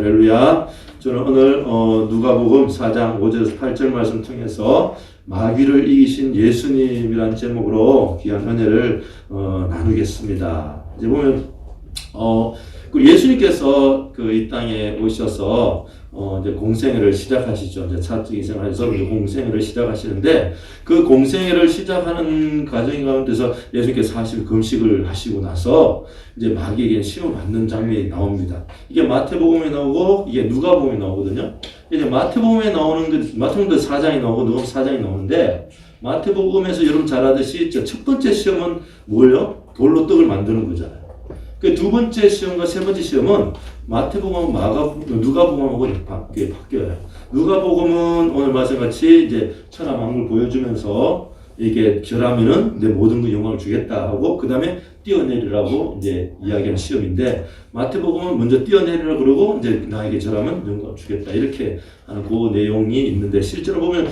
할렐루야. 저는 오늘 누가복음 4장 5절에서 8절 말씀 통해서 마귀를 이기신 예수님이라는 제목으로 귀한 은혜를 나누겠습니다. 이제 보면 그 예수님께서 이 땅에 오셔서 이제 공생애를 시작하시죠. 이제 사적 인생하셔서 공생애를 시작하시는데 그 공생애를 시작하는 과정 가운데서 예수님께서 40일 금식을 하시고 나서 이제 마귀에게 시험을 받는 장면이 나옵니다. 이게 마태복음에 나오고 이게 누가복음에 나오거든요. 이제 마태복음에 나오는 게 마태복음도 4장이 나오고 누가복음 4장이 나오는데 마태복음에서 여러분 잘 아듯이 첫 번째 시험은 뭐예요? 돌로 떡을 만드는 거잖아요. 그 두 번째 시험과 세 번째 시험은 마태복음하고 누가복음하고 바뀌어요. 누가복음은 오늘 말씀같이 이제 천하 만국을 보여주면서 이게 결하면은 내 모든 그 영광을 주겠다 하고 그 다음에 뛰어내리라고 이제 이야기하는 시험인데 마태복음은 먼저 뛰어내리라 그러고 이제 나에게 절하면 영광을 주겠다 이렇게 하는 그 내용이 있는데 실제로 보면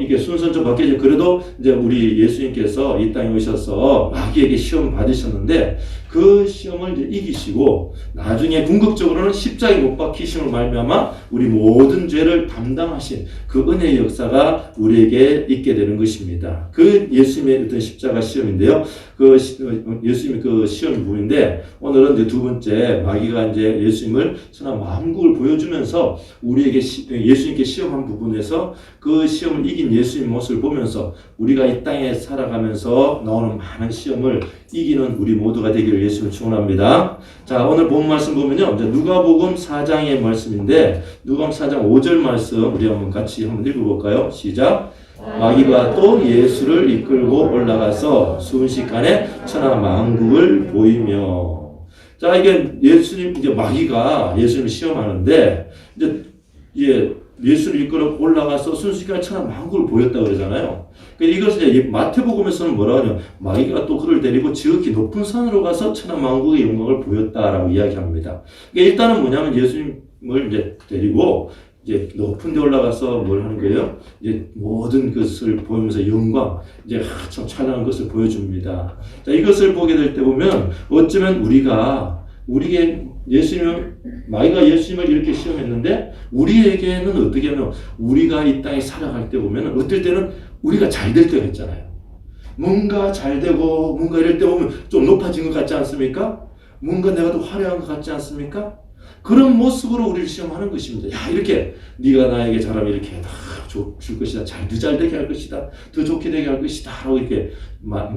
이게 순서는 좀 바뀌죠. 그래도 이제 우리 예수님께서 이 땅에 오셔서 마귀에게 시험 받으셨는데 그 시험을 이제 이기시고 나중에 궁극적으로는 십자가에 못 박히심으로 말미암아 우리 모든 죄를 담당하신 그 은혜의 역사가 우리에게 있게 되는 것입니다. 그 예수님의 어떤 십자가 시험인데요. 그 예수님의 그 시험 부분인데 오늘은 이제 두 번째 마귀가 이제 예수님을 천하 만국을 보여주면서 우리에게 예수님께 시험한 부분에서 그 시험을 이긴 예수님 모습을 보면서 우리가 이 땅에 살아가면서 나오는 많은 시험을 이기는 우리 모두가 되기를 예수님을 축원합니다. 자, 오늘 본 말씀 보면요. 이제 누가복음 4장의 말씀인데 누가복음 4장 5절 말씀 우리 같이 한번 읽어볼까요? 시작. 마귀가 또 예수를 이끌고 올라가서 순식간에 천하 만국을 보이며. 자, 이게 이제 마귀가 예수님을 시험하는데 이제 예수를 이끌어 올라가서 순식간에 천하 만국을 보였다 그러잖아요. 이것을 이제 마태복음에서는 뭐라 하냐? 마귀가 또 그를 데리고 지극히 높은 산으로 가서 천하 만국의 영광을 보였다라고 이야기합니다. 일단은 뭐냐면 예수님을 이제 데리고 이제 높은 데 올라가서 뭘 하는 거예요? 이제 모든 것을 보면서 영광, 이제 참 찬양한 것을 보여줍니다. 자, 이것을 보게 될 때 보면 어쩌면 우리에게 마귀가 예수님을 이렇게 시험했는데 우리에게는 어떻게 하면 우리가 이 땅에 살아갈 때 보면 어떨 때는 우리가 잘 될 때가 있잖아요. 뭔가 잘 되고 뭔가 이럴 때 보면 좀 높아진 것 같지 않습니까? 뭔가 내가 더 화려한 것 같지 않습니까? 그런 모습으로 우리를 시험하는 것입니다. 야, 이렇게 네가 나에게 잘하면 이렇게 다 줄 것이다. 잘 되게 할 것이다. 더 좋게 되게 할 것이다. 라고 이렇게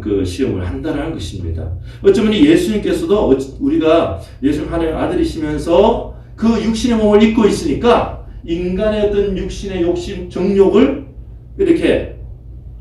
그 시험을 한다는 것입니다. 어쩌면 예수님께서도 우리가 예수님 하나님의 아들이시면서 그 육신의 몸을 입고 있으니까 인간의 어떤 육신의 욕심, 정욕을 이렇게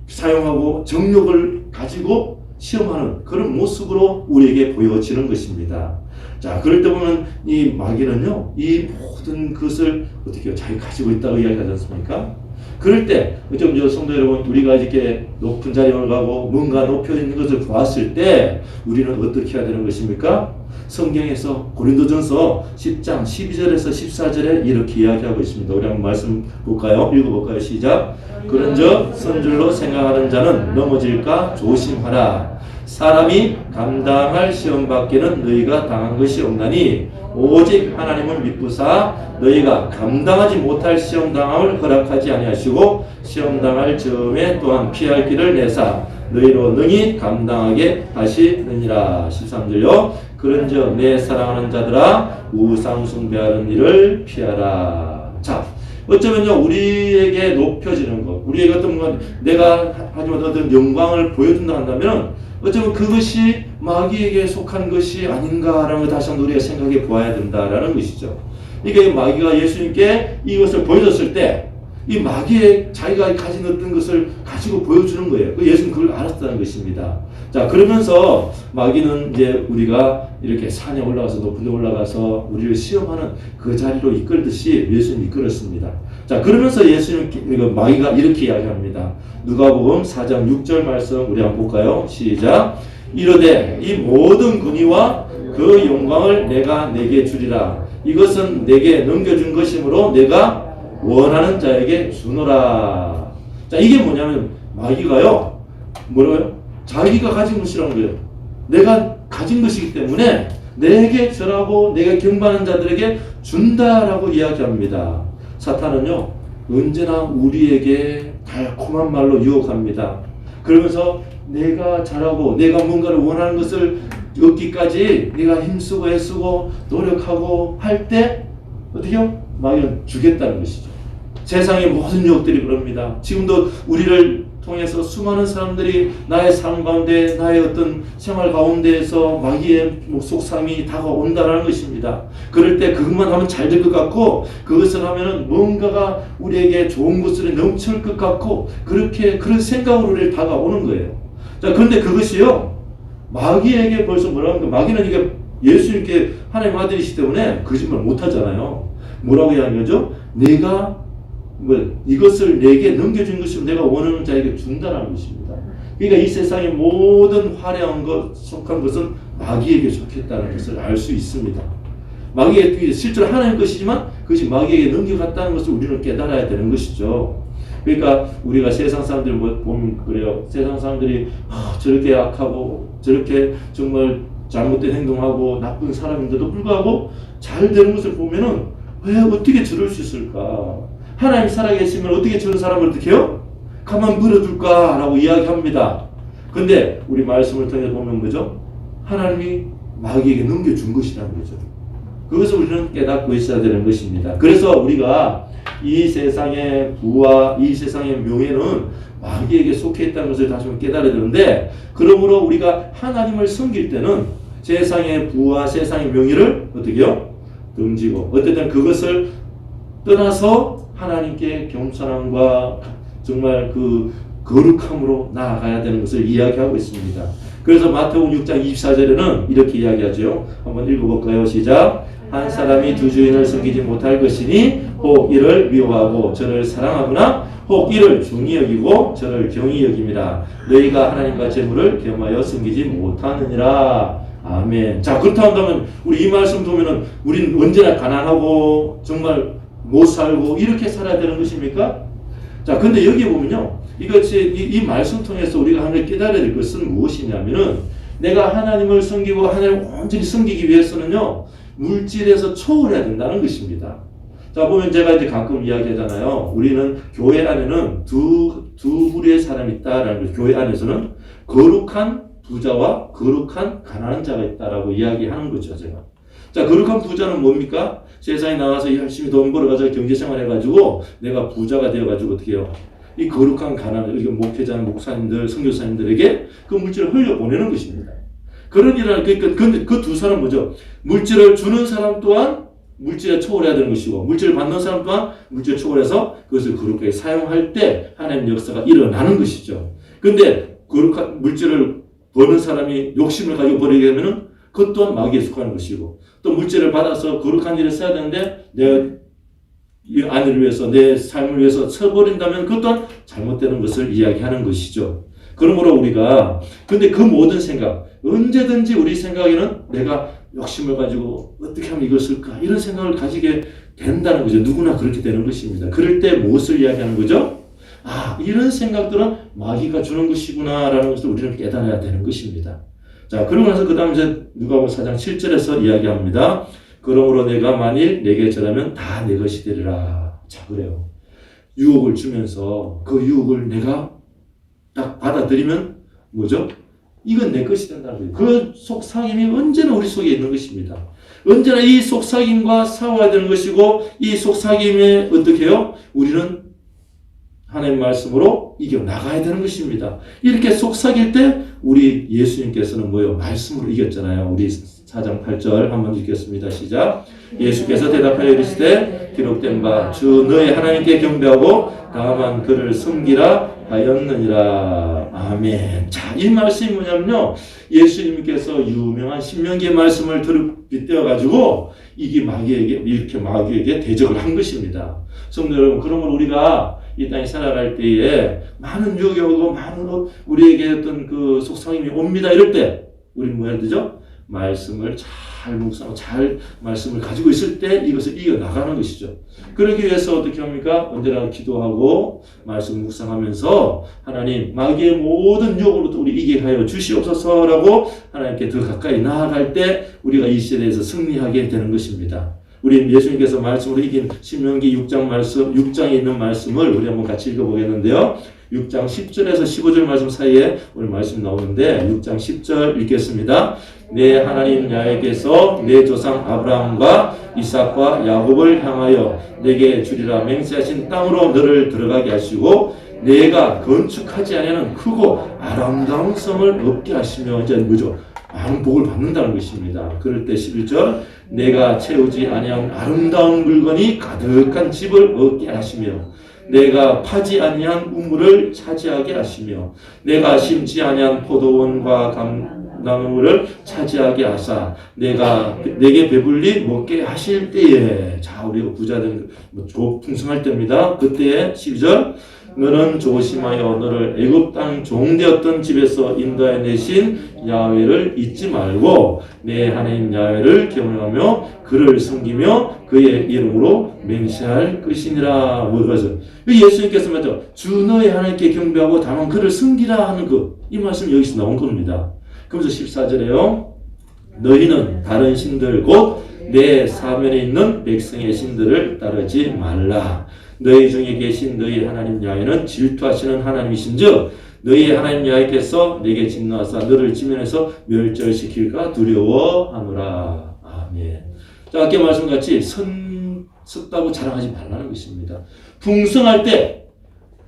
사용하고 정욕을 가지고 시험하는 그런 모습으로 우리에게 보여지는 것입니다. 자, 그럴 때 보면 이 마귀는요, 이 모든 것을 어떻게 자기 가지고 있다고 이야기하지 않습니까? 그럴 때, 어쩌면 성도 여러분, 우리가 이렇게 높은 자리에 올라가고 뭔가 높여 있는 것을 보았을 때 우리는 어떻게 해야 되는 것입니까? 성경에서 고린도전서 10장 12절에서 14절에 이렇게 이야기하고 있습니다. 우리 한번 말씀 볼까요? 읽어볼까요? 시작. 그런즉 선줄로 생각하는 자는 넘어질까 조심하라. 사람이 감당할 시험 밖에는 너희가 당한 것이 없나니 오직 하나님은 미쁘사 너희가 감당하지 못할 시험 당함을 허락하지 아니하시고 시험 당할 즈음에 또한 피할 길을 내사 너희로 능히 감당하게 하시느니라. 13절요. 그런즉 내 사랑하는 자들아 우상 숭배하는 일을 피하라. 자, 어쩌면요 우리에게 높여지는 것, 우리에게 어떤 내가 하지만 어떤 영광을 보여준다 한다면 어쩌면 그것이 마귀에게 속한 것이 아닌가라는 걸 다시 한번 우리가 생각해 보아야 된다라는 것이죠. 그러니까 마귀가 예수님께 이것을 보여줬을 때 이 마귀의 자기가 가진 어떤 것을 가지고 보여주는 거예요. 예수는 그걸 알았다는 것입니다. 자, 그러면서 마귀는 이제 우리가 이렇게 산에 올라가서 높은 데 올라가서 우리를 시험하는 그 자리로 이끌듯이 예수님 이끌었습니다. 자, 그러면서 마귀가 이렇게 이야기합니다. 누가복음 4장 6절 말씀 우리 한번 볼까요? 시작. 이르되 이 모든 권위와 그 영광을 내가 내게 주리라. 이것은 내게 넘겨준 것이므로 내가 원하는 자에게 주노라. 자, 이게 뭐냐면 마귀가요 뭐라고요? 자기가 가진 것이라는 거예요. 내가 가진 것이기 때문에 내게 절하고 내가 경배하는 자들에게 준다라고 이야기합니다. 사탄은요, 언제나 우리에게 달콤한 말로 유혹합니다. 그러면서 내가 잘하고 내가 뭔가를 원하는 것을 얻기까지 내가 힘쓰고 애쓰고 노력하고 할 때 어떻게요? 마귀는 주겠다는 것이죠. 세상의 모든 유혹들이 그럽니다. 지금도 우리를 통해서 수많은 사람들이 나의 삶 가운데 나의 어떤 생활 가운데에서 마귀의 속삭임이 다가온다는 것입니다. 그럴 때 그것만 하면 잘 될 것 같고 그것을 하면 뭔가가 우리에게 좋은 것으로 넘칠 것 같고 그렇게 그런 생각으로 우리를 다가오는 거예요. 자, 그런데 그것이요, 마귀에게 벌써 뭐라고 하니까 마귀는 이게 예수님께 하나님 아들이시기 때문에 거짓말 못 하잖아요. 뭐라고 이야기하는 거죠? 내가 이것을 내게 넘겨준 것이면 내가 원하는 자에게 준다는 것입니다. 그러니까 이 세상의 모든 화려한 것, 속한 것은 마귀에게 좋겠다는 것을 알 수 있습니다. 마귀에게 실제로 하나님 것이지만 그것이 마귀에게 넘겨갔다는 것을 우리는 깨달아야 되는 것이죠. 그러니까 우리가 세상 사람들 보면 그래요. 세상 사람들이 저렇게 악하고 저렇게 정말 잘못된 행동하고 나쁜 사람인데도 불구하고 잘 되는 것을 보면은 왜 어떻게 저럴 수 있을까? 하나님 살아계시면 어떻게 저런 사람을 어떻게 해요? 가만 물어둘까라고 이야기합니다. 근데 우리 말씀을 통해 보면 뭐죠? 하나님이 마귀에게 넘겨준 것이라는 거죠. 그것을 우리는 깨닫고 있어야 되는 것입니다. 그래서 우리가 이 세상의 부와 이 세상의 명예는 마귀에게 속해 있다는 것을 다시 한번 깨달아야 되는데, 그러므로 우리가 하나님을 섬길 때는 세상의 부와 세상의 명예를 어떻게 해요? 던지고 어쨌든 그것을 떠나서 하나님께 겸손함과 정말 그 거룩함으로 나아가야 되는 것을 이야기하고 있습니다. 그래서 마태복음 6장 24절에는 이렇게 이야기하죠. 한번 읽어볼까요? 시작. 한 사람이 두 주인을 섬기지 못할 것이니 혹 이를 미워하고 저를 사랑하거나 혹 이를 중히 여기고 저를 경히 여김이라. 너희가 하나님과 재물을 겸하여 섬기지 못하느니라. 아멘. 자, 그렇다 한다면 우리 이 말씀 보면은 우리는 언제나 가난하고 정말 못 살고 이렇게 살아야 되는 것입니까? 자, 근데 여기 보면요, 이것이 이 말씀 통해서 우리가 하나님 깨달아야 될 것은 무엇이냐면은 내가 하나님을 섬기고 하나님을 온전히 섬기기 위해서는요, 물질에서 초월해야 된다는 것입니다. 자, 보면 제가 이제 가끔 이야기하잖아요. 우리는 교회 안에는 두 부류의 사람이 있다라는 거죠. 교회 안에서는 거룩한 부자와 거룩한 가난한 자가 있다라고 이야기하는 거죠, 제가. 자, 거룩한 부자는 뭡니까? 세상에 나와서 열심히 돈 벌어가지고 경제생활 해가지고 내가 부자가 되어가지고 어떻게 해요? 이 거룩한 가난을, 목회자, 목사님들, 선교사님들에게 그 물질을 흘려보내는 것입니다. 그런 일을, 근데 그 두 사람은 뭐죠? 물질을 주는 사람 또한 물질에 초월해야 되는 것이고, 물질을 받는 사람 또한 물질에 초월해서 그것을 거룩하게 사용할 때 하나님의 역사가 일어나는 것이죠. 근데 거룩한 물질을 버는 사람이 욕심을 가지고 버리게 되면은 그것 또한 마귀에 속하는 것이고, 또 물질을 받아서 거룩한 일을 써야 되는데 내 아내를 위해서 내 삶을 위해서 써버린다면 그것 또한 잘못되는 것을 이야기하는 것이죠. 그러므로 우리가 근데 그 모든 생각, 언제든지 우리 생각에는 내가 욕심을 가지고 어떻게 하면 이걸 쓸까 이런 생각을 가지게 된다는 거죠. 누구나 그렇게 되는 것입니다. 그럴 때 무엇을 이야기하는 거죠? 이런 생각들은 마귀가 주는 것이구나 라는 것을 우리는 깨달아야 되는 것입니다. 자, 그러고 나서 그 다음 이제 누가복음 4장 7절에서 이야기합니다. 그러므로 내가 만일 내게 절하면 다 내 것이 되리라. 자, 그래요. 유혹을 주면서 그 유혹을 내가 딱 받아들이면 뭐죠? 이건 내 것이 된다는 거예요. 그 속삭임이 언제나 우리 속에 있는 것입니다. 언제나 이 속삭임과 싸워야 되는 것이고, 이 속삭임에 어떻게 해요? 우리는 하나님의 말씀으로 이겨나가야 되는 것입니다. 이렇게 속삭일 때 우리 예수님께서는 뭐예요? 말씀으로 이겼잖아요. 우리 4장 8절 한번 읽겠습니다. 시작. 예수께서 대답하여 이르시되 기록된 바 주 너의 하나님께 경배하고 다만 그를 섬기라 하였느니라. 아멘. 자, 이 말씀이 뭐냐면요, 예수님께서 유명한 신명기의 말씀을 빗대어가지고 이게 마귀에게 대적을 한 것입니다. 성도 여러분, 그러므로 우리가 이 땅에 살아갈 때에 많은 유혹이 오고 많은 우리에게 어떤 그 속삭임이 옵니다. 이럴 때 우리는 뭐 해야 되죠? 말씀을 잘 묵상하고 잘 말씀을 가지고 있을 때 이것을 이겨나가는 것이죠. 그러기 위해서 어떻게 합니까? 언제나 기도하고 말씀 묵상하면서 하나님 마귀의 모든 유혹으로부터 우리 이기게 하여 주시옵소서라고 하나님께 더 가까이 나아갈 때 우리가 이 시대에서 승리하게 되는 것입니다. 우리 예수님께서 말씀으로 이긴 신명기 6장 말씀, 6장에 있는 말씀을 우리 한번 같이 읽어보겠는데요. 6장 10절에서 15절 말씀 사이에 오늘 말씀 나오는데 6장 10절 읽겠습니다. 내 하나님 야훼께서 내 조상 아브라함과 이삭과 야곱을 향하여 내게 주리라 맹세하신 땅으로 너를 들어가게 하시고 내가 건축하지 아니하는 크고 아름다운 성을 얻게 하시며 이제 뭐죠? 많은 복을 받는다는 것입니다. 그럴 때 11절 내가 채우지 아니한 아름다운 물건이 가득한 집을 얻게 하시며 내가 파지 아니한 우물을 차지하게 하시며 내가 심지 아니한 포도원과 감나무를 차지하게 하사 내가 내게 배불리 먹게 하실 때에 자 우리가 부자된 풍성할 때입니다. 그때에 12절 너는 조심하여 너를 애굽 땅 종되었던 집에서 인도해 내신 야훼를 잊지 말고 내 하나님 야훼를 경외하며 그를 섬기며 그의 이름으로 맹세할 것이니라. 뭐가죠? 예수님께서 말죠. 주 너의 하나님께 경배하고 다만 그를 섬기라 하는 이 말씀 여기서 나온 겁니다. 그러면서 14절에요. 너희는 다른 신들 곧 내 사면에 있는 백성의 신들을 따르지 말라. 너희 중에 계신 너희 하나님 야훼는 질투하시는 하나님이신즉 너희 하나님 야훼께서 내게 진노하사 너를 지면에서 멸절시킬까 두려워하노라. 아멘. 자, 아까 말씀같이 섰다고 자랑하지 말라는 것입니다. 풍성할 때,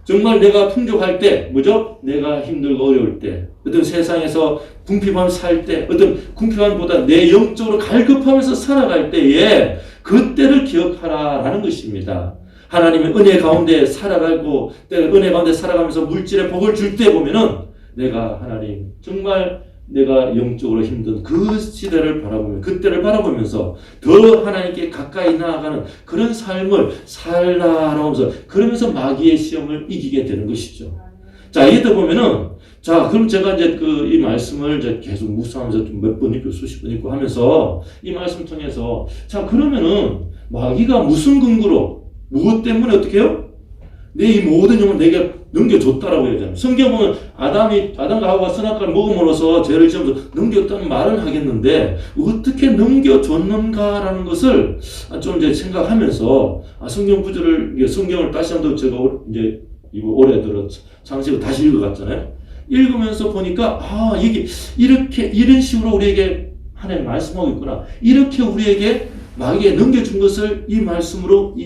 정말 내가 풍족할 때, 뭐죠? 내가 힘들고 어려울 때, 어떤 세상에서 궁핍함 살 때, 어떤 궁핍함보다 내 영적으로 갈급하면서 살아갈 때에 그때를 기억하라라는 것입니다. 하나님의 은혜 가운데 살아가고 은혜 가운데 살아가면서 물질의 복을 줄 때 보면은 내가 하나님 정말 내가 영적으로 힘든 그 시대를 바라보면 그때를 바라보면서 더 하나님께 가까이 나아가는 그런 삶을 살라라고 하면서 그러면서 마귀의 시험을 이기게 되는 것이죠. 자, 이때 보면은 자, 그럼 제가 이제 이 말씀을 이제 계속 묵상하면서 좀 몇 번 읽고 수십 번 읽고 하면서 이 말씀 통해서 자, 그러면은 마귀가 무슨 근거로 무엇 때문에 어떻게 해요? 내 이 모든 영을 내게 넘겨줬다라고 얘기하잖아요. 성경 보면 아담과 하와가 선악과를 먹음으로써 죄를 지으면서 넘겼다는 말은 하겠는데 어떻게 넘겨줬는가라는 것을 좀 이제 생각하면서 성경 구절을 성경을 다시 한번 제가 이제 이거 올해 들어 창세기 다시 읽어갔잖아요. 읽으면서 보니까 이게 이렇게 이런 식으로 우리에게 하나님 말씀하고 있구나. 이렇게 우리에게 마귀에 넘겨준 것을 이 말씀으로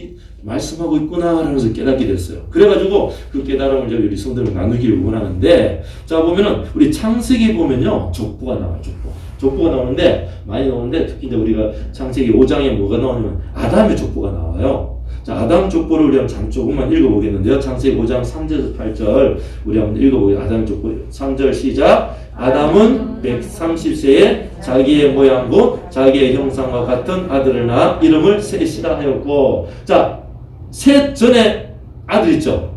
말씀하고 있구나라는 것을 깨닫게 됐어요. 그래가지고 그 깨달음을 이제 우리 성도들 나누기를 원하는데, 자, 보면은 우리 창세기 보면요, 족보가 나와요, 족보가 나오는데, 많이 나오는데, 특히 이제 우리가 창세기 5장에 뭐가 나오냐면, 아담의 족보가 나와요. 자, 아담 족보를 우리 한번 조금만 읽어보겠는데요. 창세기 5장 3절에서 8절, 우리 한번 읽어보겠습니다. 아담 족보 3절 시작. 아담은 130세에 자기의 모양고 자기의 형상과 같은 아들을 낳아 이름을 셋이라 하였고, 자, 셋 전에 아들 있죠.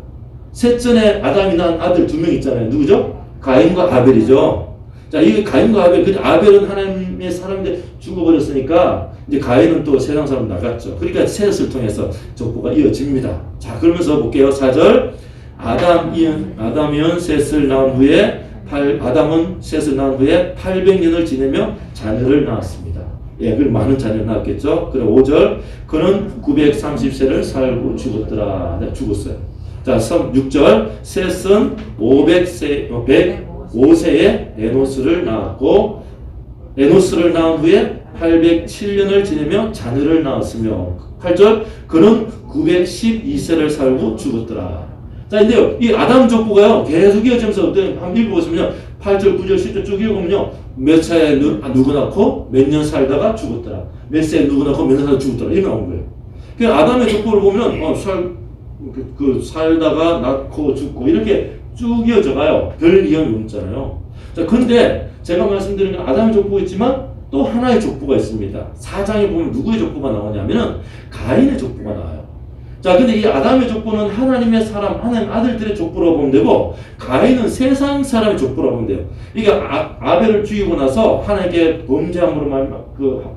셋 전에 아담이 낳은 아들 2명 있잖아요. 누구죠? 가인과 아벨이죠. 자, 이 가인과 아벨, 근데 아벨은 하나님의 사람인데 죽어버렸으니까 이제 가인은 또 세상 사람 나갔죠. 그러니까 셋을 통해서 족보가 이어집니다. 자, 그러면서 볼게요. 4절. 아담이은 셋을 낳은 후에 아담은 셋을 낳은 후에 800년을 지내며 자녀를 낳았습니다. 예, 그럼 많은 자녀를 낳았겠죠. 그럼 5절. 그는 930세를 살고 죽었더라. 네, 죽었어요. 자, 6절. 셋은 105세에 에노스를 낳았고, 에노스를 낳은 후에 807년을 지내며 자녀를 낳았으며, 8절. 그는 912세를 살고 죽었더라. 자, 근데요, 이 아담 족보가요, 계속 이어지면서 한번 읽어보시면요, 8절, 9절, 10절 쭉 읽으면요, 몇 살에 누구 낳고, 몇 년 살다가 죽었더라. 몇 살에 누구 낳고, 몇 년 살다가 죽었더라. 이렇게 나온 거예요. 그 아담의 족보를 보면, 살다가 낳고 죽고, 이렇게 쭉 이어져 가요. 별 이형이 없잖아요. 자, 근데 제가 말씀드린 건 아담의 족보가 있지만, 또 하나의 족보가 있습니다. 4장에 보면 누구의 족보가 나오냐면은, 가인의 족보가 나와요. 자, 근데 이 아담의 족보는 하나님의 사람, 하나님 아들들의 족보라고 보면 되고, 가인은 세상 사람의 족보라고 보면 돼요. 이게 아벨을 죽이고 나서 하나님께 범죄함으로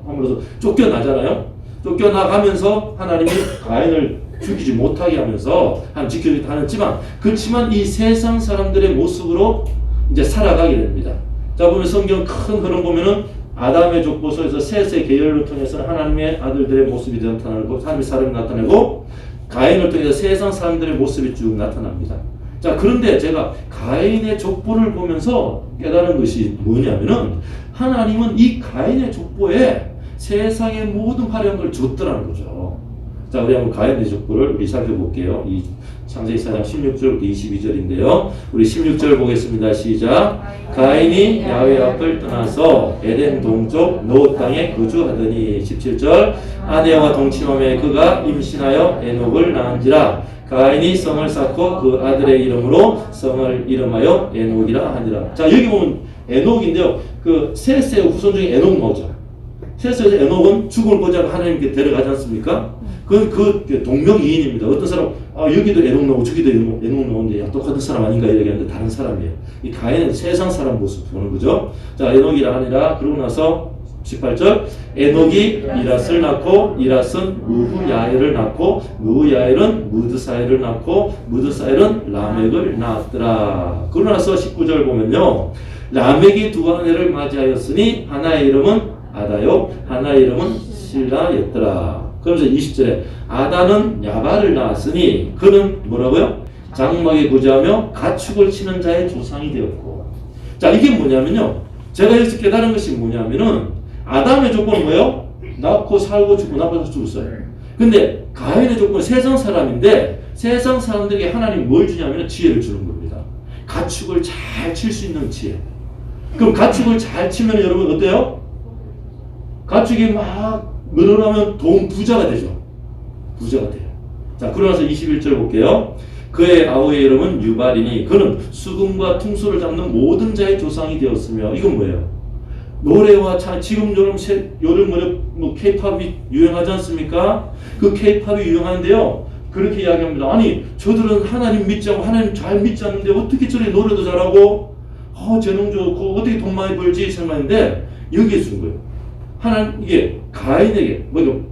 함으로써 쫓겨나잖아요. 쫓겨나가면서 하나님이 가인을 죽이지 못하게 하면서 지켜주겠다 하였지만, 그렇지만 이 세상 사람들의 모습으로 이제 살아가게 됩니다. 자, 보면 성경 큰 흐름 보면은 아담의 족보서에서 셋의 계열을 통해서 하나님의 아들들의 모습이 나타나고 하나님의 사람이 나타나고 가인을 통해서 세상 사람들의 모습이 쭉 나타납니다. 자, 그런데 제가 가인의 족보를 보면서 깨달은 것이 뭐냐면은 하나님은 이 가인의 족보에 세상의 모든 화려한 걸 줬더라는 거죠. 자, 우리 한번 가인의 족보를 우리 살펴볼게요. 이 창세기 4장 16절부터 22절인데요. 우리 16절 보겠습니다. 시작. 가인이 야훼 앞을 떠나서 에덴 동쪽 노 땅에 거주하더니 17절 아내와 동침함에 그가 임신하여 에녹을 낳은지라 가인이 성을 쌓고 그 아들의 이름으로 성을 이름하여 에녹이라 하니라. 자, 여기 보면 에녹인데요. 그 셋의 후손 중에 에녹 나오죠. 셋에서 에녹은 죽음을 보자고 하나님께 데려가지 않습니까? 그 동명이인입니다. 어떤 사람 여기도 에녹 나오고 저기도 에녹 나오는데 똑같은 사람 아닌가 이야기하는데 다른 사람이에요. 이 가인은 세상 사람 모습 보는 거죠. 자, 에녹이라 하니라. 그러고 나서 18절 에녹이 이랏을 낳고 이랏은 무후야엘을 낳고 무후야엘은 무드사엘을 낳고 무드사엘은 라멕을 낳았더라. 그러고 나서 19절 보면요. 라멕이 두 아내를 맞이하였으니 하나의 이름은 아다요 하나의 이름은 실라였더라. 그러면서 20절에 아다는 야발을 낳았으니 그는 뭐라고요? 장막에 거주하며 가축을 치는 자의 조상이 되었고. 자, 이게 뭐냐면요. 제가 여기서 깨달은 것이 뭐냐면은 아담의 조건은 뭐예요? 낳고 살고 죽고 낳고 죽었어요. 근데 가인의 조건은 세상 사람인데 세상 사람들에게 하나님이 뭘 주냐면 지혜를 주는 겁니다. 가축을 잘 칠 수 있는 지혜. 그럼 가축을 잘 치면 여러분 어때요? 가축이 막 늘어나면 돈 부자가 되죠. 부자가 돼요. 자, 그러나서 21절 볼게요. 그의 아우의 이름은 유발이니 그는 수금과 퉁소를 잡는 모든 자의 조상이 되었으며. 이건 뭐예요? 노래와 지금 요즘 K-팝이 유행하지 않습니까? 그 K-팝이 유행하는데요. 그렇게 이야기합니다. 아니, 저들은 하나님 믿지 않고 하나님 잘 믿지 않는데 어떻게 저렇게 노래도 잘하고 재능 좋고 어떻게 돈 많이 벌지 생각했는데 여기에 준 거예요. 하나님, 이게 가인에게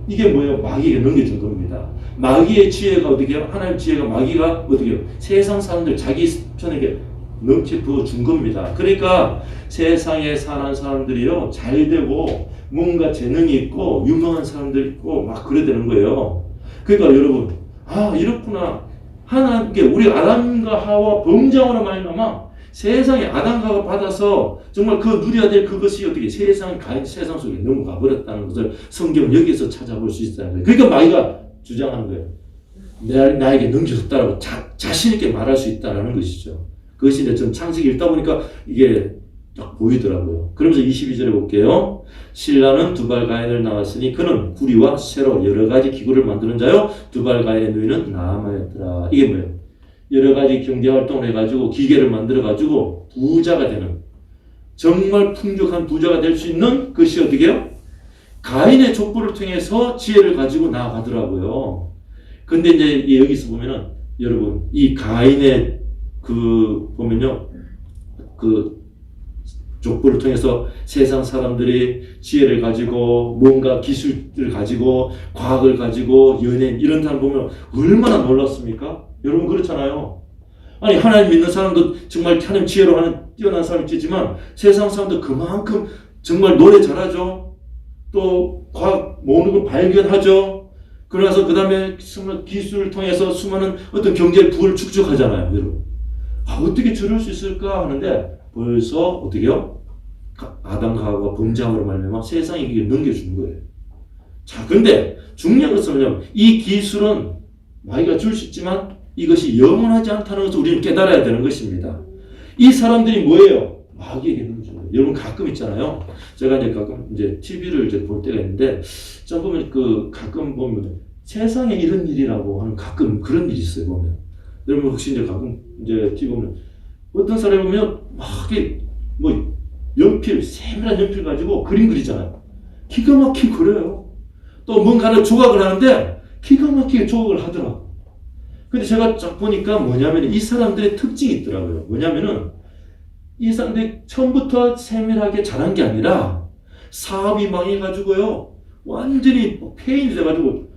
이게 뭐예요? 마귀에게 넘겨준 겁니다. 마귀의 지혜가 어떻게 해요? 하나님 지혜가 마귀가 어떻게 해요? 세상 사람들 자기 편에게 넘쳐 부어준 겁니다. 그러니까 세상에 사는 사람들이요 잘 되고 뭔가 재능이 있고 유명한 사람들 있고 막 그래 되는 거예요. 그러니까 여러분 이렇구나. 하나님께 우리 아담과 하와 범죄함으로 말미암아 세상에 아담과 하와가 받아서 정말 그 누려야 될 그것이 어떻게 세상 속에 넘어가 버렸다는 것을 성경은 여기에서 찾아볼 수 있다는 거예요. 그러니까 마귀가 주장하는 거예요. 나에게 넘겨줬다라고 자신 있게 말할 수 있다는 것이죠. 그것이 이제 좀 창세기 읽다 보니까 이게 딱 보이더라고요. 그러면서 22절에 볼게요. 신라는 두발 가인을 낳았으니 그는 구리와 쇠로 여러 가지 기구를 만드는 자요. 두발 가인의 누이는 나아마였더라. 이게 뭐예요? 여러 가지 경제 활동을 해가지고 기계를 만들어가지고 부자가 되는 정말 풍족한 부자가 될 수 있는 것이 어떻게 해요? 가인의 족보를 통해서 지혜를 가지고 나아가더라고요. 근데 이제 여기서 보면은 여러분 이 가인의 보면요. 족보를 통해서 세상 사람들이 지혜를 가지고 뭔가 기술을 가지고 과학을 가지고 연예인 이런 사람 보면 얼마나 놀랐습니까? 여러분 그렇잖아요. 아니 하나님 믿는 사람도 정말 하나님 지혜로 하는 뛰어난 사람이 있지만 세상 사람도 그만큼 정말 노래 잘하죠. 또 과학 모르는 걸 발견하죠. 그러나서 그 다음에 기술을 통해서 수많은 어떤 경제의 부를 축적하잖아요. 여러분. 어떻게 저럴 수 있을까 하는데 벌써 어떻게요? 아담과 하와가 범죄함으로 말미암아 세상에 이게 넘겨주는 거예요. 자, 근데 중요한 것은 뭐냐면 이 기술은 마귀가 줄 수 있지만 이것이 영원하지 않다는 것을 우리는 깨달아야 되는 것입니다. 이 사람들이 뭐예요? 마귀에게 넘겨주는 거예요. 여러분 가끔 있잖아요. 제가 이제 가끔 이제 TV를 이제 볼 때가 있는데 좀 보면 가끔 보면 세상에 이런 일이라고 하는 가끔 그런 일이 있어요. 보면 여러분 혹시 이제 가끔 이제 TV 보면 어떤 사람이 보면 막 연필, 세밀한 연필 가지고 그림 그리잖아요. 기가 막히게 그려요. 또 뭔가를 조각을 하는데 기가 막히게 조각을 하더라. 근데 제가 쫙 보니까 뭐냐면 이 사람들의 특징이 있더라고요. 뭐냐면은 이 사람들이 처음부터 세밀하게 잘한 게 아니라 사업이 망해가지고요. 완전히 폐인이 돼가지고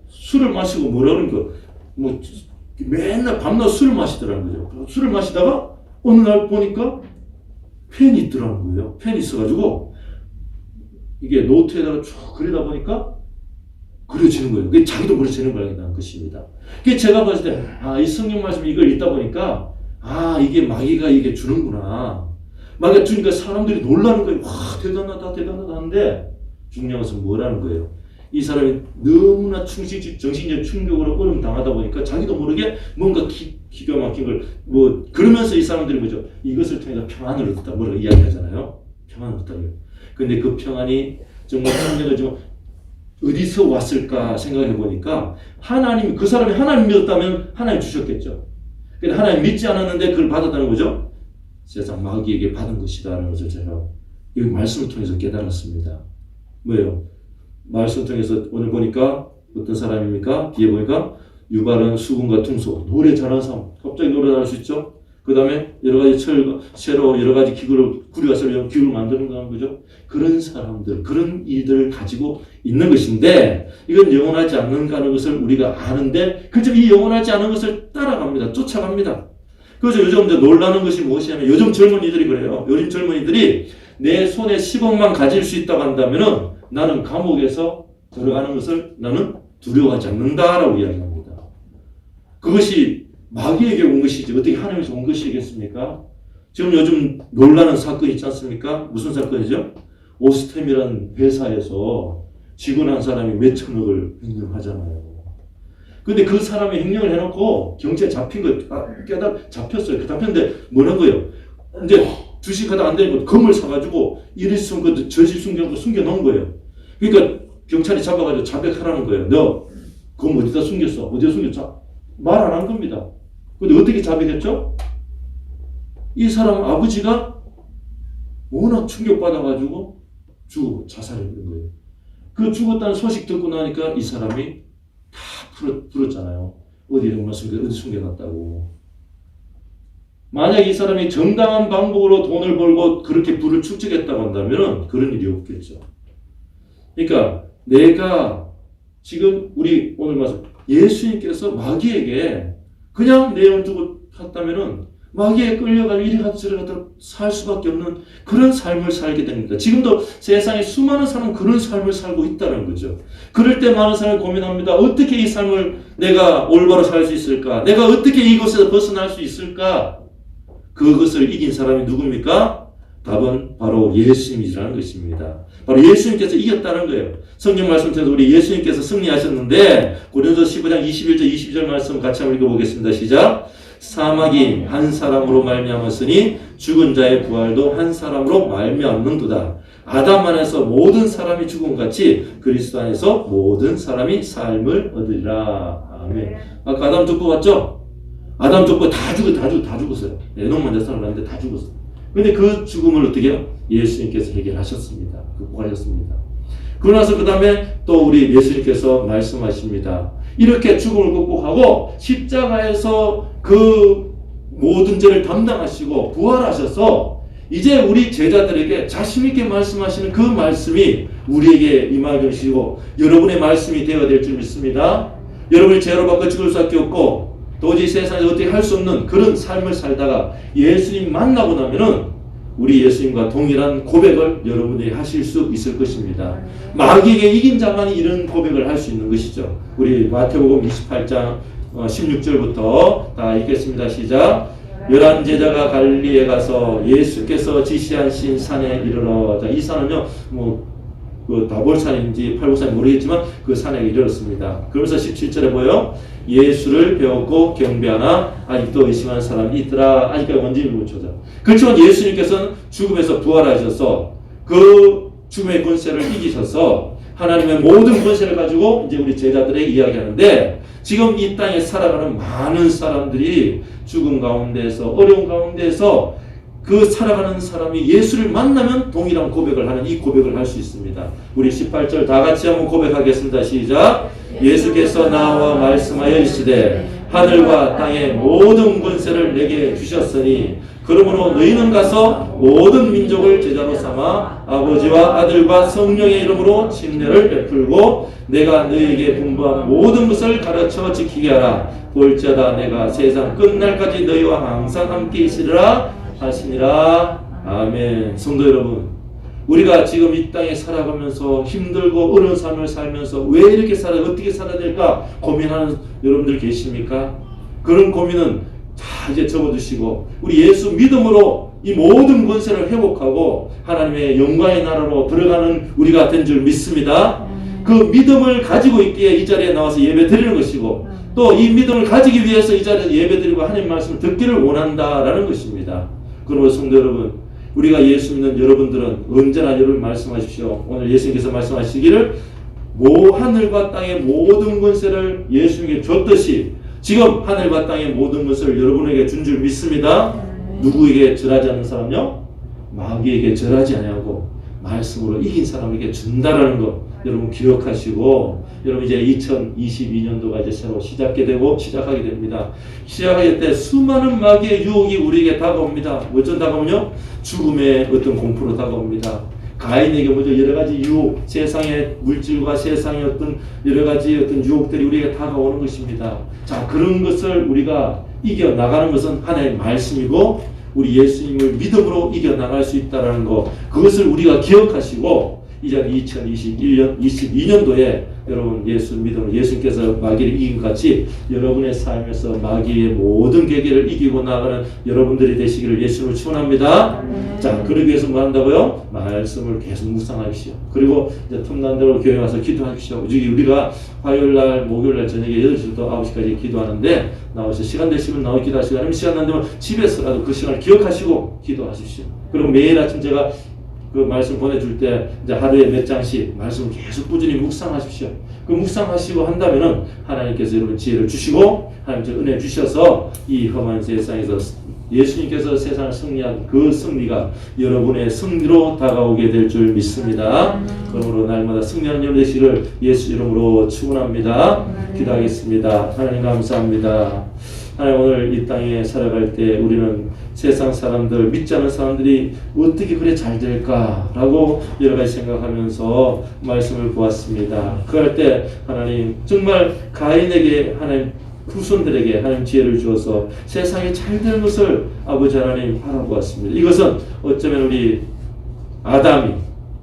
술을 마시고 뭐라 그러니까 맨날 밤낮 술을 마시더라는 거죠. 술을 마시다가 어느 날 보니까 펜이 있더라는 거예요. 펜이 있어가지고 이게 노트에다가 쭉 그리다 보니까 그려지는 거예요. 그게 자기도 그려지는 거라는 것입니다. 그게 제가 봤을 때, 이 성경 말씀 이걸 읽다 보니까, 이게 마귀가 이게 주는구나. 마귀가 주니까 사람들이 놀라는 거예요. 와, 대단하다, 대단하다 하는데, 중요한 것은 뭐라는 거예요? 이 사람이 너무나 정신적 충격으로 어려움 당하다 보니까 자기도 모르게 뭔가 기가 막힌 걸, 그러면서 이 사람들이 뭐죠? 이것을 통해서 평안을 얻었다. 뭐라고 이야기하잖아요? 평안을 얻다. 근데 그 평안이 정말 성경을 좀 어디서 왔을까 생각해 보니까 하나님, 그 사람이 하나님 믿었다면 하나님 주셨겠죠. 근데 하나님 믿지 않았는데 그걸 받았다는 거죠. 세상 마귀에게 받은 것이다라는 것을 제가 이 말씀을 통해서 깨달았습니다. 뭐예요? 말씀을 통해서 오늘 보니까 어떤 사람입니까? 뒤에 보니까 유발은 수군과 퉁소, 노래 잘하는 사람, 갑자기 노래 잘할 수 있죠. 그 다음에 여러 가지 새로 여러 가지 기구를 구려서 기구를 만드는 거죠. 그런 사람들, 그런 일들을 가지고 있는 것인데, 이건 영원하지 않는다는 것을 우리가 아는데, 그저 이 영원하지 않은 것을 따라갑니다. 쫓아갑니다. 그래서 요즘 이제 놀라는 것이 무엇이냐면, 요즘 젊은이들이 그래요. 요즘 젊은이들이 내 손에 10억만 가질 수 있다고 한다면은 나는 감옥에서 들어가는 것을 나는 두려워하지 않는다라고 이야기합니다. 그것이 마귀에게 온 것이지 어떻게 하나님에서 온 것이겠습니까? 지금 요즘 놀라는 사건이 있지 않습니까? 무슨 사건이죠? 오스템이라는 회사에서 직원 한 사람이 몇 천억을 횡령하잖아요. 근데 그 사람이 횡령을 해놓고 경찰에 잡힌 거 잡혔어요. 잡혔는데 뭐란 거예요? 이제 주식하다 안 되니까 건물 사가지고 일일순 저질 숨겨놓은 거예요. 그러니까 경찰이 잡아가지고 자백하라는 거예요. 너 그건 어디다 숨겼어? 어디다 숨겼어? 말 안 한 겁니다. 근데 어떻게 자백했죠? 이 사람 아버지가 워낙 충격받아가지고 죽고 자살했는 거예요. 그 죽었다는 소식 듣고 나니까 이 사람이 다 풀었잖아요. 어디 숨겨놨다고. 만약 이 사람이 정당한 방법으로 돈을 벌고 그렇게 부를 축적했다고 한다면 그런 일이 없겠죠. 그러니까 내가 지금 우리 오늘 말씀 예수님께서 마귀에게 그냥 내용 두고 탔다면은 마귀에 끌려가지고 이리 가서 저리 가서 살 수밖에 없는 그런 삶을 살게 됩니다. 지금도 세상에 수많은 사람은 그런 삶을 살고 있다는 거죠. 그럴 때 많은 사람이 고민합니다. 어떻게 이 삶을 내가 올바로 살 수 있을까? 내가 어떻게 이곳에서 벗어날 수 있을까? 그것을 이긴 사람이 누굽니까? 답은 바로 예수님이라는 것입니다. 바로 예수님께서 이겼다는 거예요. 성경 말씀 통해서 우리 예수님께서 승리하셨는데 고린도서 15장 21절 22절 말씀 같이 한번 읽어보겠습니다. 시작. 사막이 한 사람으로 말미암았으니 죽은 자의 부활도 한 사람으로 말미암는도다. 아담 안에서 모든 사람이 죽음같이 그리스도 안에서 모든 사람이 삶을 얻으리라. 아멘. 아까 아담 족보 봤죠? 아담 족보 다 죽었어요. 에녹만 몇 사람 났는데 다 죽었어요. 근데 그 죽음을 어떻게 해요? 예수님께서 해결하셨습니다. 극복하셨습니다. 그러고 나서 그 다음에 또 우리 예수님께서 말씀하십니다. 이렇게 죽음을 극복하고 십자가에서 그 모든 죄를 담당하시고 부활하셔서 이제 우리 제자들에게 자신있게 말씀하시는 그 말씀이 우리에게 임할 것이고 여러분의 말씀이 되어야 될 줄 믿습니다. 여러분이 죄로 바꿔 죽을 수밖에 없고 도저히 세상에서 어떻게 할 수 없는 그런 삶을 살다가 예수님 만나고 나면은 우리 예수님과 동일한 고백을 여러분들이 하실 수 있을 것입니다. 마귀에게 이긴 자만이 이런 고백을 할 수 있는 것이죠. 우리 마태복음 28장 16절부터 다 읽겠습니다. 시작. 11 제자가 갈릴리에 가서 예수께서 지시하신 산에 이르러. 자, 이 산은요, 그 다볼산인지 팔복산인지 모르겠지만 그 산에 이르렀습니다. 그러면서 17절에 보여 예수를 배웠고 경배하나 아직도 의심하는 사람이 있더라. 아직까지 원진을 못 찾아. 그렇지만 예수님께서는 죽음에서 부활하셔서 그 죽음의 권세를 이기셔서 하나님의 모든 권세를 가지고 이제 우리 제자들에게 이야기하는데 지금 이 땅에 살아가는 많은 사람들이 죽음 가운데서 어려운 가운데서 그 살아가는 사람이 예수를 만나면 동일한 고백을 하는 이 고백을 할 수 있습니다. 우리 18절 다 같이 한번 고백하겠습니다. 시작. 예수께서 나와 말씀하여 이르시되 하늘과 땅의 모든 권세를 내게 주셨으니 그러므로 너희는 가서 모든 민족을 제자로 삼아 아버지와 아들과 성령의 이름으로 침례를 베풀고 내가 너희에게 분부한 모든 것을 가르쳐 지키게 하라. 볼지어다 내가 세상 끝날까지 너희와 항상 함께 있으리라 하시니라. 아멘. 성도 여러분, 우리가 지금 이 땅에 살아가면서 힘들고 어려운 삶을 살면서 왜 이렇게 살아야, 어떻게 살아야 될까 고민하는 여러분들 계십니까? 그런 고민은 다 이제 접어두시고 우리 예수 믿음으로 이 모든 권세를 회복하고 하나님의 영광의 나라로 들어가는 우리가 된 줄 믿습니다. 그 믿음을 가지고 있기에 이 자리에 나와서 예배 드리는 것이고 또 이 믿음을 가지기 위해서 이 자리에서 예배 드리고 하나님 말씀을 듣기를 원한다라는 것입니다. 그러므로 성도 여러분, 우리가 예수 믿는 여러분들은 언제나 여러분 말씀하십시오. 오늘 예수님께서 말씀하시기를 하늘과 땅의 모든 권세를 예수님께 줬듯이 지금 하늘과 땅의 모든 것을 여러분에게 준 줄 믿습니다. 누구에게 절하지 않는 사람요? 마귀에게 절하지 아니하고 말씀으로 이긴 사람에게 준다라는 것 여러분 기억하시고, 여러분 이제 2022년도가 이제 새로 시작하게 됩니다. 시작할 때 수많은 마귀의 유혹이 우리에게 다가옵니다. 어쩐 다가오면요? 죽음의 어떤 공포로 다가옵니다. 가인에게 먼저 여러 가지 유혹, 세상의 물질과 세상의 어떤 여러 가지 어떤 유혹들이 우리에게 다가오는 것입니다. 자, 그런 것을 우리가 이겨 나가는 것은 하나님의 말씀이고 우리 예수님을 믿음으로 이겨 나갈 수 있다라는 것, 그것을 우리가 기억하시고 이제 2022년도에 여러분 예수 믿음으로 예수님께서 마귀를 이긴 것 같이 여러분의 삶에서 마귀의 모든 계기를 이기고 나가는 여러분들이 되시기를 예수님으로 축원합니다. 자, 그러기 위해서 뭐 한다고요? 말씀을 계속 묵상하십시오. 그리고 이제 틈난 대로 교회 와서 기도하십시오. 우리가 화요일날, 목요일날 저녁에 8시부터 9시까지 기도하는데 나오셔서 시간 되시면 나와 기도하시고 아니면 시간 안 되면 집에서라도 그 시간을 기억하시고 기도하십시오. 그리고 매일 아침 제가 그 말씀 보내줄 때 이제 하루에 몇 장씩 말씀을 계속 꾸준히 묵상하십시오. 그 묵상하시고 한다면은 하나님께서 여러분 지혜를 주시고 하나님께서 은혜 주셔서 이 험한 세상에서 예수님께서 세상을 승리한 그 승리가 여러분의 승리로 다가오게 될 줄 믿습니다. 그러므로 날마다 승리하는 여러분 되시기를 예수 이름으로 축원합니다. 기도하겠습니다. 하나님 감사합니다. 하나님, 오늘 이 땅에 살아갈 때 우리는 세상 사람들, 믿지 않는 사람들이 어떻게 그래 잘 될까라고 여러 가지 생각하면서 말씀을 보았습니다. 그럴 때 하나님 정말 가인에게 하나님 후손들에게 하나님 지혜를 주어서 세상에 잘 될 것을 아버지 하나님 바라보았습니다. 이것은 어쩌면 우리 아담이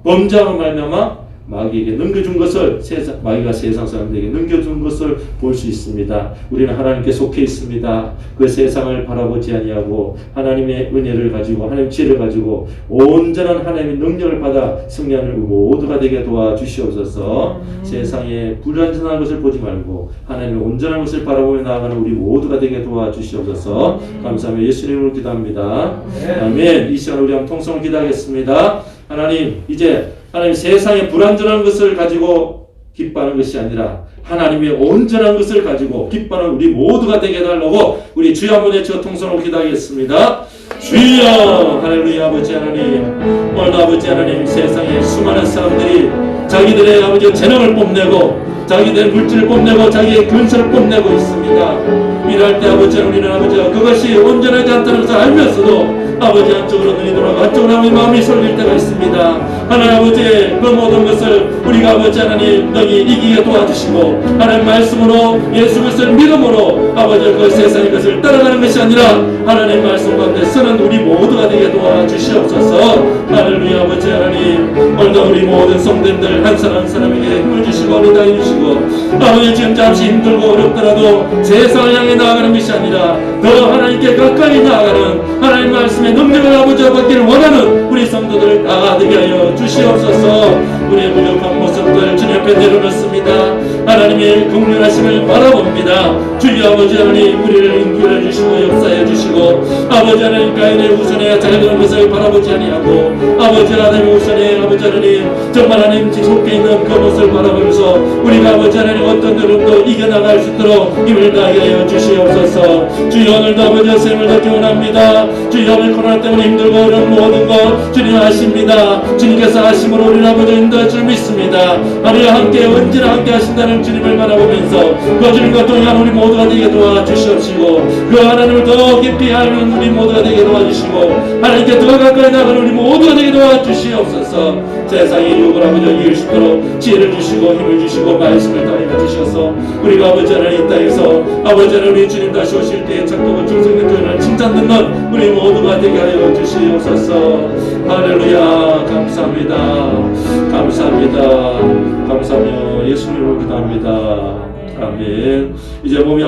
범죄함으로 말미암아 마귀에게 넘겨준 것을 마귀가 세상 사람들에게 넘겨준 것을 볼 수 있습니다. 우리는 하나님께 속해 있습니다. 그 세상을 바라보지 아니하고 하나님의 은혜를 가지고 하나님의 지혜를 가지고 온전한 하나님의 능력을 받아 승리하는 모두가 되게 도와주시옵소서. 세상에 불완전한 것을 보지 말고 하나님의 온전한 것을 바라보며 나아가는 우리 모두가 되게 도와주시옵소서. 감사하며 예수님으로 기도합니다. 아멘. 이 시간 우리 한번 통성을 기도하겠습니다. 하나님, 이제 하나님 세상의 불완전한 것을 가지고 기뻐하는 것이 아니라 하나님의 온전한 것을 가지고 기뻐하는 우리 모두가 되게 해달라고 우리 주여 한번 외쳐 통성으로 기도하겠습니다. 주여, 할렐루야. 아버지 하나님, 오늘도 아버지 하나님 세상에 수많은 사람들이 자기들의 아버지 재능을 뽐내고 자기들의 물질을 뽐내고 자기의 근세를 뽐내고 있습니다. 이럴 때 아버지 우리는 아버지가 그것이 온전하지 않다는 것을 알면서도 아버지 한쪽으로 눈이 돌아가 한쪽으로 우리 마음이 설릴 때가 있습니다. 하나님 아버지, 그 모든 것을 우리가 아버지 하나님 너희 이기게 도와주시고 하나님 말씀으로 예수 그리스도를 믿음으로 아버지 그 세상의 것을 따라가는 것이 아니라 하나님 말씀 가운데 쓰는 우리 모두가 되게 도와주시옵소서. 할렐루야. 아버지 하나님, 오늘도 우리 모든 성도님들 한 사람 한 사람에게 힘을 주시고 은혜 주시고 아버지 지금 잠시 힘들고 어렵더라도 세상을 향해 나아가는 것이 아니라 더 하나님께 가까이 나아가는 하나님 말씀의 능력을 아버지와 받기를 원하는 우리 성도들 다 되게 하여 주시옵소서. 우리의 부족한 모습들 주님 앞에 내려놓습니다. 하나님의 긍휼하심을 바라봅니다. 주여 아버지 하나님, 우리를 인도해 주시고 역사해 주시고 아버지 하나님 가인의 후손에 잘 되는 것을 바라보지 아니하고 아버지 하나님 후손에 아버지 하나님 정말 하나님 속해 있는 그 모습을 바라보면서 우리가 아버지 하나님 어떤 일로도 이겨나갈 수 있도록 힘을 다하게 하여 주시옵소서. 주여 오늘도 아버지 선생님을 듣기 원합니다. 주여 오늘 코로나 때문에 힘들고 어려운 모든 것 주님 아십니다. 주님께서 하심으로 우리는 아버지 인도할 줄 믿습니다. 하루에 함께 언제나 함께 하신다는 주님을 바라보면서 그 주님과 동행하는 우리 모두가 되게 도와주시옵시고 그 하나님을 더 깊이 알는 우리 모두가 되게 도와주시고 하나님께 더 가까이 나가는 우리 모두가 되게 도와주시옵소서. 세상의 유혹을 아버지 이길 수 있도록 지혜를 주시고 힘을 주시고 말씀을 더하여 주셔서 우리가 아버지 하나님 이 땅에서 아버지 하나님, 우리 주님 다시 오실 때에 착도가 충성된 저희를 칭찬 듣는 우리 모두가 되게 하여 주시옵소서. 할렐루야. 감사합니다. 감사합니다. 감사하며 예수님으로 기도합니다. 아멘. 이제 몸이